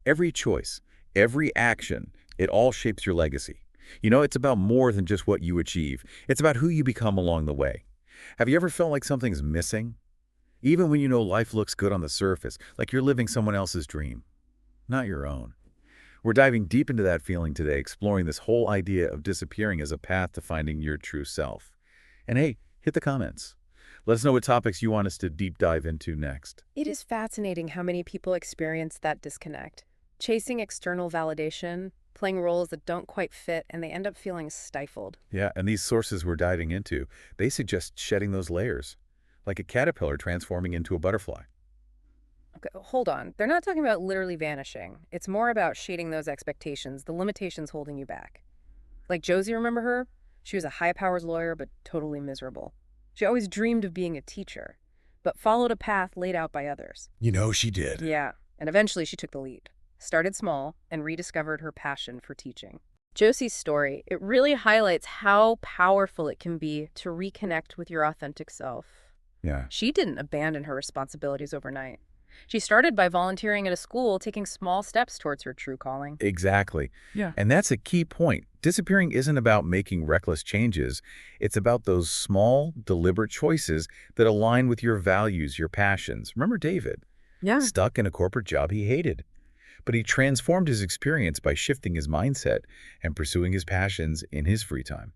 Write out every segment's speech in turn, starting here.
Every choice, every action, it all shapes your legacy. It's about more than just what you achieve. It's about who you become along the way. Have you ever felt like something's missing? Even when you know life looks good on the surface, like you're living someone else's dream, not your own. We're diving deep into that feeling today, exploring this whole idea of disappearing as a path to finding your true self. And hey, hit the comments. Let us know what topics you want us to deep dive into next. It is fascinating how many people experience that disconnect. Chasing external validation, playing roles that don't quite fit, and they end up feeling stifled. Yeah, and these sources we're diving into, they suggest shedding those layers, like a caterpillar transforming into a butterfly. Okay, hold on. They're not talking about literally vanishing. It's more about shading those expectations, the limitations holding you back. Like Josie, remember her? She was a high powers lawyer, but totally miserable. She always dreamed of being a teacher, but followed a path laid out by others. She did. Yeah, and eventually she took the lead. Started small and rediscovered her passion for teaching. Josie's story, it really highlights how powerful it can be to reconnect with your authentic self. Yeah. She didn't abandon her responsibilities overnight. She started by volunteering at a school, taking small steps towards her true calling. Exactly. Yeah. And that's a key point. Disappearing isn't about making reckless changes. It's about those small, deliberate choices that align with your values, your passions. Remember David? Yeah. Stuck in a corporate job he hated. But he transformed his experience by shifting his mindset and pursuing his passions in his free time.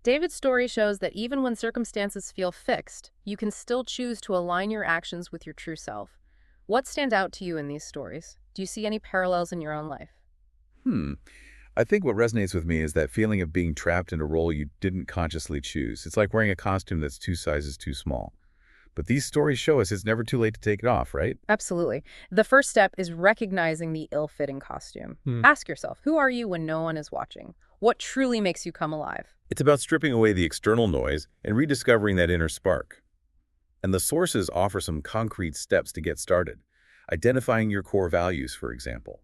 David's story shows that even when circumstances feel fixed, you can still choose to align your actions with your true self. What stands out to you in these stories? Do you see any parallels in your own life? I think what resonates with me is that feeling of being trapped in a role you didn't consciously choose. It's like wearing a costume that's 2 sizes too small. But these stories show us it's never too late to take it off, right? Absolutely. The first step is recognizing the ill-fitting costume. Ask yourself, who are you when no one is watching? What truly makes you come alive? It's about stripping away the external noise and rediscovering that inner spark. And the sources offer some concrete steps to get started. Identifying your core values, for example.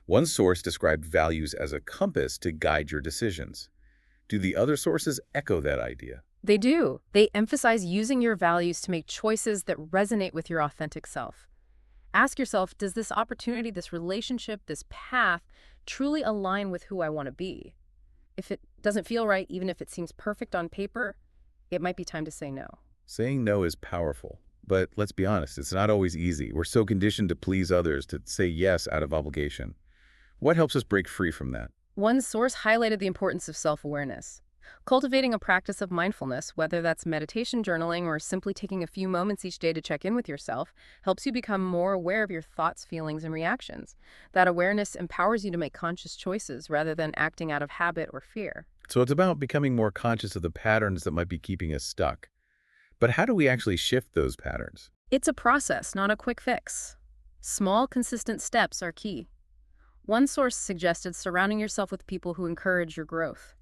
One source described values as a compass to guide your decisions. Do the other sources echo that idea? They do. They emphasize using your values to make choices that resonate with your authentic self. Ask yourself, does this opportunity, this relationship, this path truly align with who I want to be? If it doesn't feel right, even if it seems perfect on paper, it might be time to say no. Saying no is powerful, but let's be honest, it's not always easy. We're so conditioned to please others, to say yes out of obligation. What helps us break free from that? One source highlighted the importance of self-awareness. Cultivating a practice of mindfulness, whether that's meditation, journaling, or simply taking a few moments each day to check in with yourself, helps you become more aware of your thoughts, feelings, and reactions. That awareness empowers you to make conscious choices rather than acting out of habit or fear. So it's about becoming more conscious of the patterns that might be keeping us stuck. But how do we actually shift those patterns? It's a process, not a quick fix. Small, consistent steps are key. One source suggested surrounding yourself with people who encourage your growth.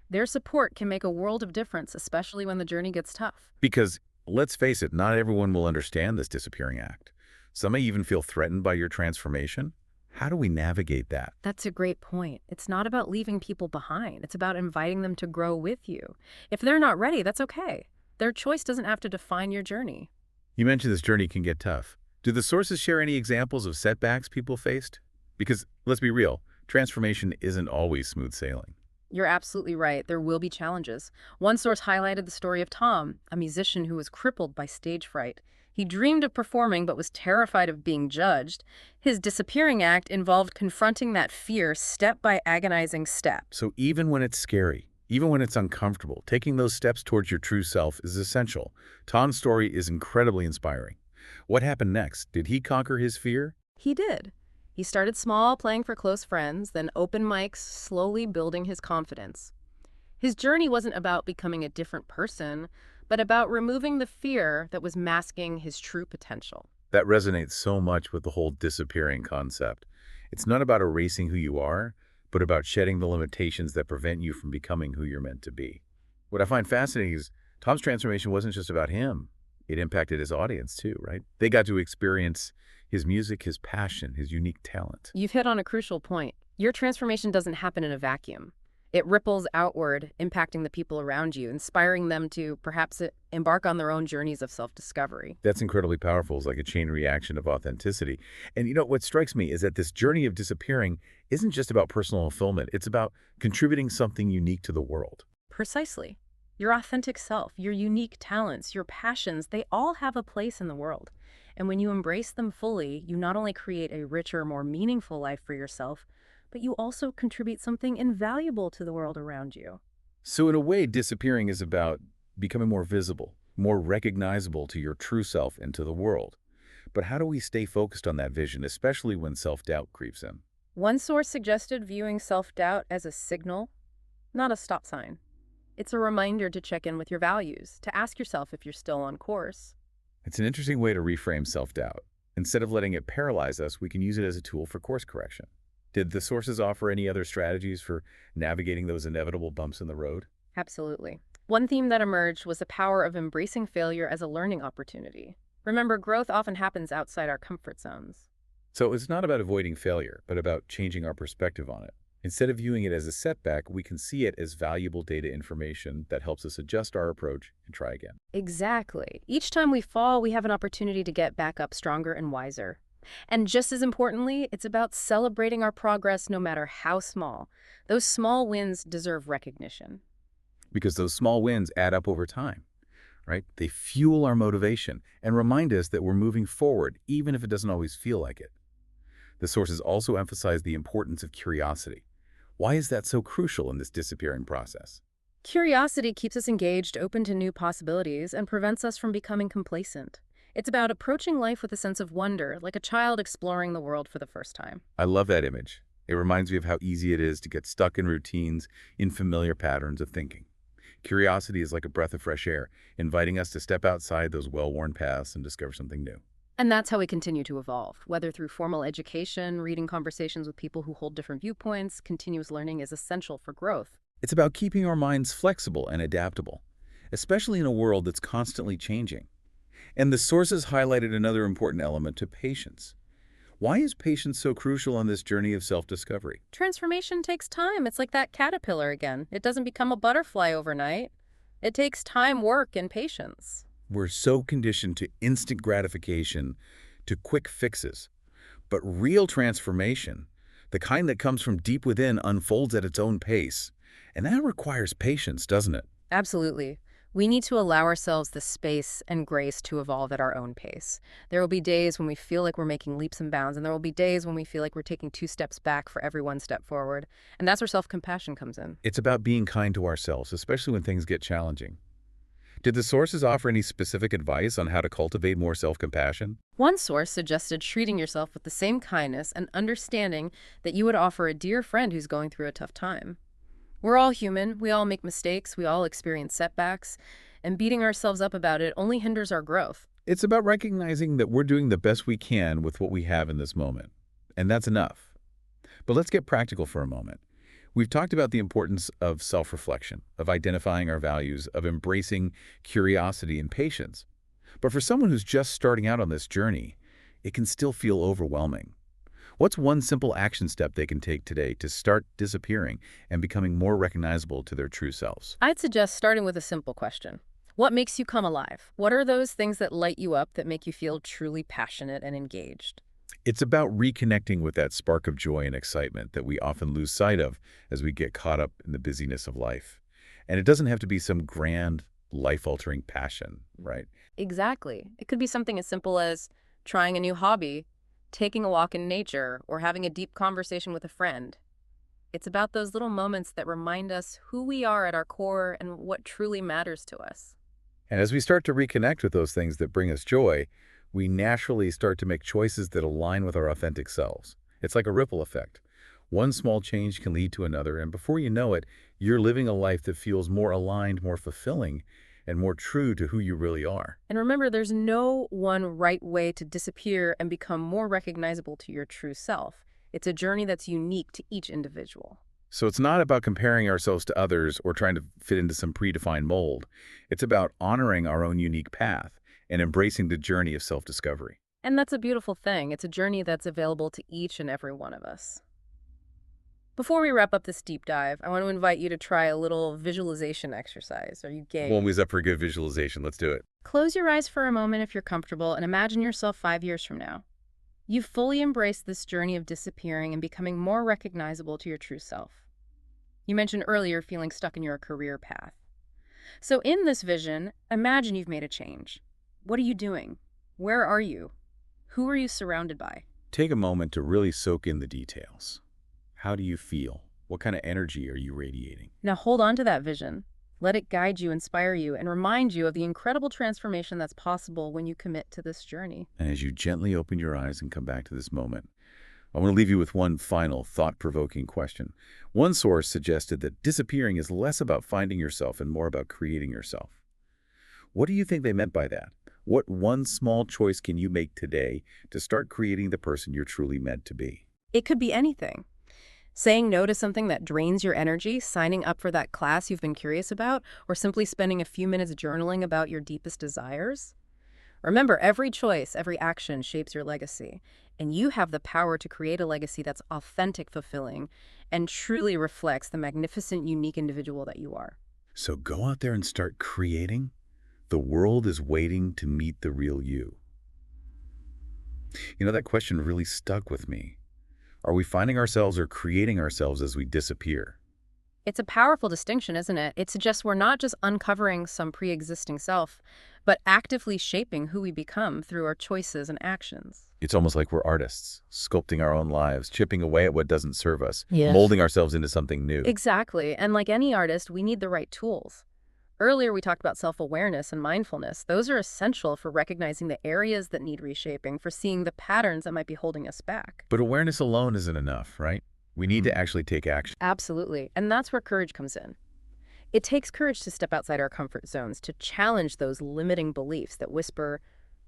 Their support can make a world of difference, especially when the journey gets tough. Because, let's face it, not everyone will understand this disappearing act. Some may even feel threatened by your transformation. How do we navigate that? That's a great point. It's not about leaving people behind. It's about inviting them to grow with you. If they're not ready, that's okay. Their choice doesn't have to define your journey. You mentioned this journey can get tough. Do the sources share any examples of setbacks people faced? Because, let's be real, transformation isn't always smooth sailing. You're absolutely right. There will be challenges. One source highlighted the story of Tom, a musician who was crippled by stage fright. He dreamed of performing but was terrified of being judged. His disappearing act involved confronting that fear step by agonizing step. So even when it's scary, even when it's uncomfortable, taking those steps towards your true self is essential. Tom's story is incredibly inspiring. What happened next? Did he conquer his fear? He did. He started small, playing for close friends, then open mics, slowly building his confidence. His journey wasn't about becoming a different person, but about removing the fear that was masking his true potential. That resonates so much with the whole disappearing concept. It's not about erasing who you are, but about shedding the limitations that prevent you from becoming who you're meant to be. What I find fascinating is Tom's transformation wasn't just about him. It impacted his audience too, right? They got to experience his music, his passion, his unique talent. You've hit on a crucial point. Your transformation doesn't happen in a vacuum. It ripples outward, impacting the people around you, inspiring them to perhaps embark on their own journeys of self-discovery. That's incredibly powerful. It's like a chain reaction of authenticity. And you know, what strikes me is that this journey of disappearing isn't just about personal fulfillment. It's about contributing something unique to the world. Precisely. Your authentic self, your unique talents, your passions, they all have a place in the world. And when you embrace them fully, you not only create a richer, more meaningful life for yourself, but you also contribute something invaluable to the world around you. So in a way, disappearing is about becoming more visible, more recognizable to your true self and to the world. But how do we stay focused on that vision, especially when self-doubt creeps in? One source suggested viewing self-doubt as a signal, not a stop sign. It's a reminder to check in with your values, to ask yourself if you're still on course. It's an interesting way to reframe self-doubt. Instead of letting it paralyze us, we can use it as a tool for course correction. Did the sources offer any other strategies for navigating those inevitable bumps in the road? Absolutely. One theme that emerged was the power of embracing failure as a learning opportunity. Remember, growth often happens outside our comfort zones. So it's not about avoiding failure, but about changing our perspective on it. Instead of viewing it as a setback, we can see it as valuable data information that helps us adjust our approach and try again. Exactly. Each time we fall, we have an opportunity to get back up stronger and wiser. And just as importantly, it's about celebrating our progress no matter how small. Those small wins deserve recognition. Because those small wins add up over time, right? They fuel our motivation and remind us that we're moving forward, even if it doesn't always feel like it. The sources also emphasize the importance of curiosity. Why is that so crucial in this disappearing process? Curiosity keeps us engaged, open to new possibilities, and prevents us from becoming complacent. It's about approaching life with a sense of wonder, like a child exploring the world for the first time. I love that image. It reminds me of how easy it is to get stuck in routines, in familiar patterns of thinking. Curiosity is like a breath of fresh air, inviting us to step outside those well-worn paths and discover something new. And that's how we continue to evolve. Whether through formal education, reading conversations with people who hold different viewpoints, continuous learning is essential for growth. It's about keeping our minds flexible and adaptable, especially in a world that's constantly changing. And the sources highlighted another important element to patience. Why is patience so crucial on this journey of self-discovery? Transformation takes time. It's like that caterpillar again. It doesn't become a butterfly overnight. It takes time, work, and patience. We're so conditioned to instant gratification, to quick fixes. But real transformation, the kind that comes from deep within, unfolds at its own pace. And that requires patience, doesn't it? Absolutely. We need to allow ourselves the space and grace to evolve at our own pace. There will be days when we feel like we're making leaps and bounds, and there will be days when we feel like we're taking 2 steps back for every 1 step forward. And that's where self-compassion comes in. It's about being kind to ourselves, especially when things get challenging. Did the sources offer any specific advice on how to cultivate more self-compassion? One source suggested treating yourself with the same kindness and understanding that you would offer a dear friend who's going through a tough time. We're all human, we all make mistakes, we all experience setbacks, and beating ourselves up about it only hinders our growth. It's about recognizing that we're doing the best we can with what we have in this moment. And that's enough. But let's get practical for a moment. We've talked about the importance of self-reflection, of identifying our values, of embracing curiosity and patience. But for someone who's just starting out on this journey, it can still feel overwhelming. What's one simple action step they can take today to start disappearing and becoming more recognizable to their true selves? I'd suggest starting with a simple question. What makes you come alive? What are those things that light you up, that make you feel truly passionate and engaged? It's about reconnecting with that spark of joy and excitement that we often lose sight of as we get caught up in the busyness of life. And it doesn't have to be some grand, life-altering passion, right? Exactly. It could be something as simple as trying a new hobby, taking a walk in nature, or having a deep conversation with a friend. It's about those little moments that remind us who we are at our core and what truly matters to us. And as we start to reconnect with those things that bring us joy, we naturally start to make choices that align with our authentic selves. It's like a ripple effect. One small change can lead to another, and before you know it, you're living a life that feels more aligned, more fulfilling, and more true to who you really are. And remember, there's no one right way to disappear and become more recognizable to your true self. It's a journey that's unique to each individual. So it's not about comparing ourselves to others or trying to fit into some predefined mold. It's about honoring our own unique path and embracing the journey of self-discovery. And that's a beautiful thing. It's a journey that's available to each and every one of us. Before we wrap up this deep dive, I want to invite you to try a little visualization exercise. Are you I'm game? always up for a good visualization. Let's do it. Close your eyes for a moment if you're comfortable and imagine yourself 5 years from now. You've fully embraced this journey of disappearing and becoming more recognizable to your true self. You mentioned earlier feeling stuck in your career path. So, in this vision, imagine you've made a change. What are you doing? Where are you? Who are you surrounded by? Take a moment to really soak in the details. How do you feel? What kind of energy are you radiating? Now, hold on to that vision. Let it guide you, inspire you, and remind you of the incredible transformation that's possible when you commit to this journey. And as you gently open your eyes and come back to this moment, I want to leave you with one final thought-provoking question. One source suggested that disappearing is less about finding yourself and more about creating yourself. What do you think they meant by that? What one small choice can you make today to start creating the person you're truly meant to be? It could be anything. Saying no to something that drains your energy, signing up for that class you've been curious about, or simply spending a few minutes journaling about your deepest desires. Remember, every choice, every action shapes your legacy, and you have the power to create a legacy that's authentic, fulfilling, and truly reflects the magnificent, unique individual that you are. So go out there and start creating. The world is waiting to meet the real you. You know, that question really stuck with me. Are we finding ourselves or creating ourselves as we disappear? It's a powerful distinction, isn't it? It suggests we're not just uncovering some pre-existing self, but actively shaping who we become through our choices and actions. It's almost like we're artists, sculpting our own lives, chipping away at what doesn't serve us, Yes. molding ourselves into something new. Exactly. And like any artist, we need the right tools. Earlier, we talked about self-awareness and mindfulness. Those are essential for recognizing the areas that need reshaping, for seeing the patterns that might be holding us back. But awareness alone isn't enough, right? We need to actually take action. Absolutely. And that's where courage comes in. It takes courage to step outside our comfort zones, to challenge those limiting beliefs that whisper,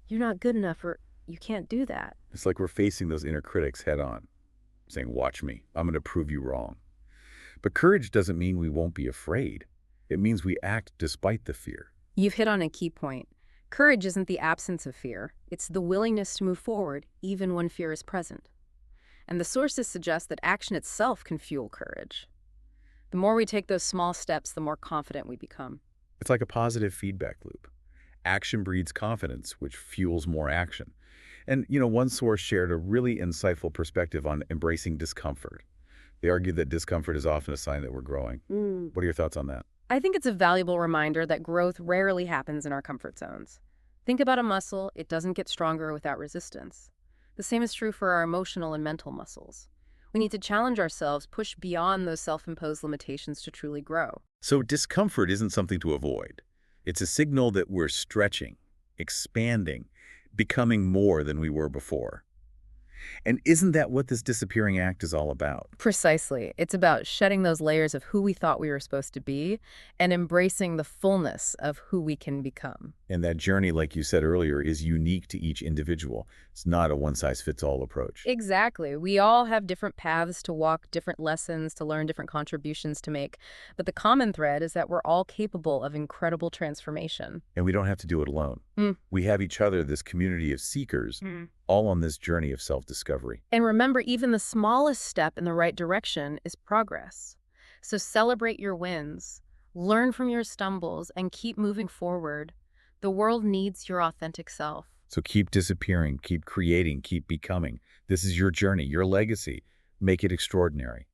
you're not good enough or you can't do that. It's like we're facing those inner critics head on, saying, watch me, I'm going to prove you wrong. But courage doesn't mean we won't be afraid. It means we act despite the fear. You've hit on a key point. Courage isn't the absence of fear. It's the willingness to move forward, even when fear is present. And the sources suggest that action itself can fuel courage. The more we take those small steps, the more confident we become. It's like a positive feedback loop. Action breeds confidence, which fuels more action. And, one source shared a really insightful perspective on embracing discomfort. They argued that discomfort is often a sign that we're growing. What are your thoughts on that? I think it's a valuable reminder that growth rarely happens in our comfort zones. Think about a muscle, it doesn't get stronger without resistance. The same is true for our emotional and mental muscles. We need to challenge ourselves, push beyond those self-imposed limitations to truly grow. So discomfort isn't something to avoid. It's a signal that we're stretching, expanding, becoming more than we were before. And isn't that what this disappearing act is all about? Precisely. It's about shedding those layers of who we thought we were supposed to be and embracing the fullness of who we can become. And that journey, like you said earlier, is unique to each individual. It's not a one-size-fits-all approach. Exactly. We all have different paths to walk, different lessons to learn, different contributions to make. But the common thread is that we're all capable of incredible transformation. And we don't have to do it alone. We have each other, this community of seekers, all on this journey of self-discovery. And remember, even the smallest step in the right direction is progress. So celebrate your wins, learn from your stumbles, and keep moving forward. The world needs your authentic self. So keep disappearing, keep creating, keep becoming. This is your journey, your legacy. Make it extraordinary.